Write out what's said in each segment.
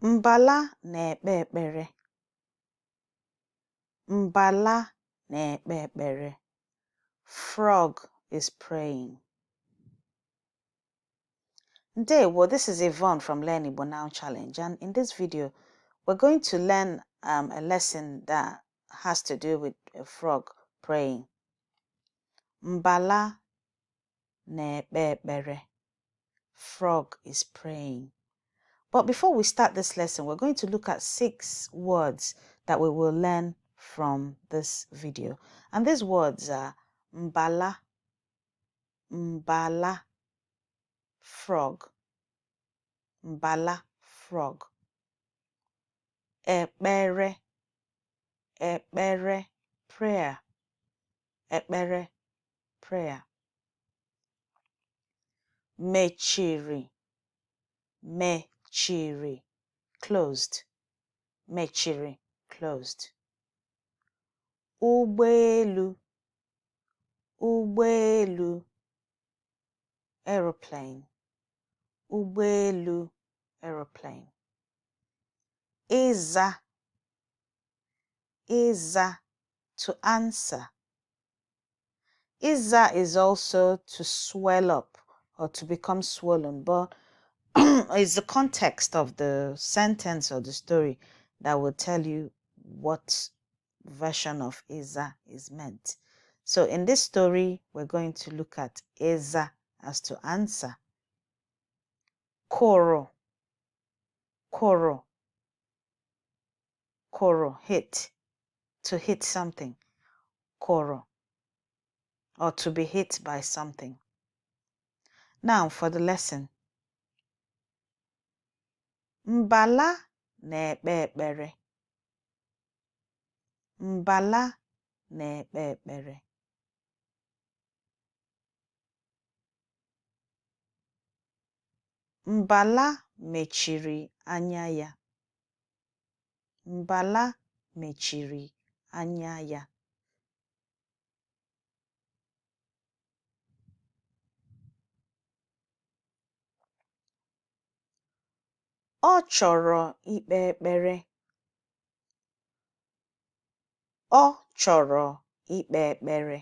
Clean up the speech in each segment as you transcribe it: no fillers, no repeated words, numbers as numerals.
Mbala na-ekpe ekpere. Mbala na-ekpe ekpere. Frog is praying. Well, this is Yvonne from Learn Igbo Now Challenge, and in this video, we're going to learn a lesson that has to do with a frog praying. Mbala na-ekpe ekpere. Frog is praying. But before we start this lesson, we're going to look at 6 words that we will learn from this video. And these words are Mbala, Mbala, frog, Mbala, frog. Ekpere, ekpere, prayer, ekpere, prayer. Mechiri, mechiri, closed, mechiri, closed. Ụgbọelu, ụgbọelu, aeroplane, ụgbọelu, aeroplane. Ịza, ịza, to answer. Ịza is also to swell up or to become swollen, but it's the context of the sentence or the story that will tell you what version of Ịza is meant. So in this story, we're going to look at Ịza as to answer. Koro, koro, koro, hit, to hit something. Koro, or to be hit by something. Now for the lesson. Mbala na-ekpe ekpere. Mbala na-ekpe ekpere. Mbala mechiri anya ya. Mbala mechiri anya ya. Ọ chọrọ ikpe ekpere. Ọ chọrọ ikpe ekpere.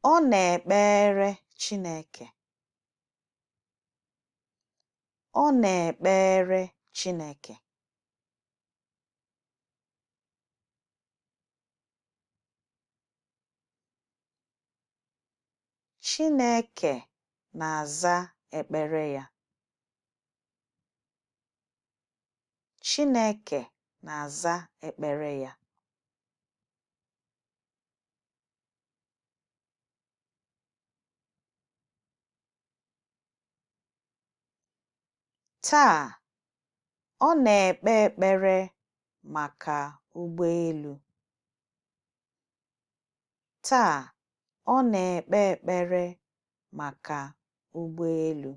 Ọ na-ekpere Chineke. Ọ na-ekpere Chineke. Chineke na-aza ekpere ya. Chineke na-aza ekpere ya. Taa, ọ na-ekpe ekpere maka ụgbọelu. Taa, ọ na-ekpe ekpere maka ụgbọelu.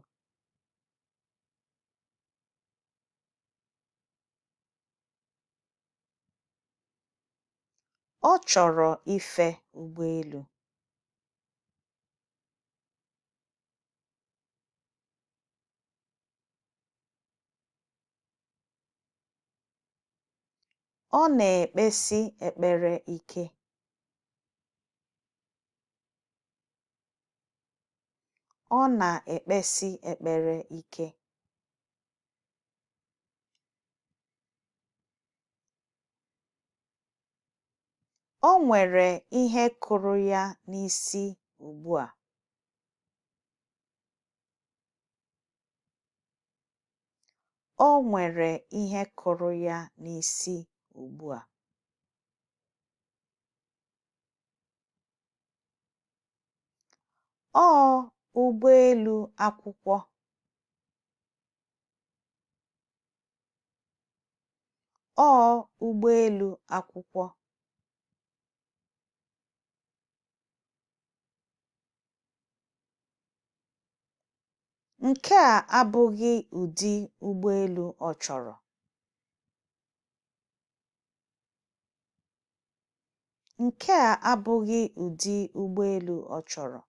Ọ chọrọ ife ụgbọelu. Ọ na-ekpesi ekpere ike. Ọ na-ekpesi ekpere ike. O nwere ihe kụrụ ya n'isi ugbu a. O nwere ihe kụrụ ya n'isi ugbu a. Ọ ụgbọelu akwụkwọ. Ọ ụgbọelu akwụkwọ. Nke a abụghị ụdị ụgbọelu ọ chọrọ. Nke a abụghị ụdị ụgbọelu ọ chọrọ.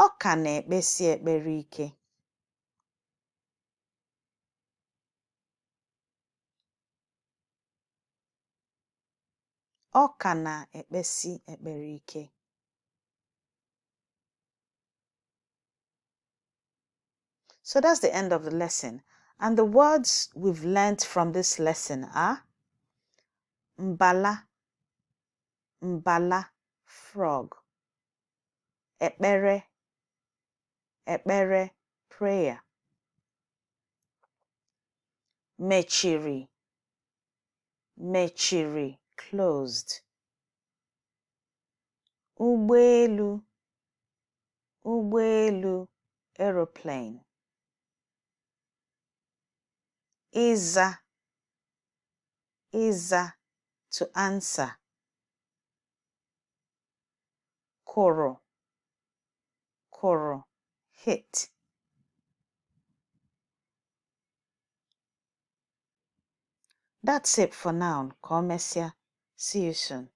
Ọ ka na-ekpesi ekpere ike. Ọ ka na-ekpesi ekpere ike. So that's the end of the lesson. And the words we've learned from this lesson are Mbala, Mbala, frog. Ekpere, ekpere, prayer. Mechiri, mechiri, closed. Ụgbọelu, ụgbọelu, aeroplane. Ịza, ịza, to answer. Kụrụ, kụrụ, hit. That's it for now. Ka o mesịa. See you soon.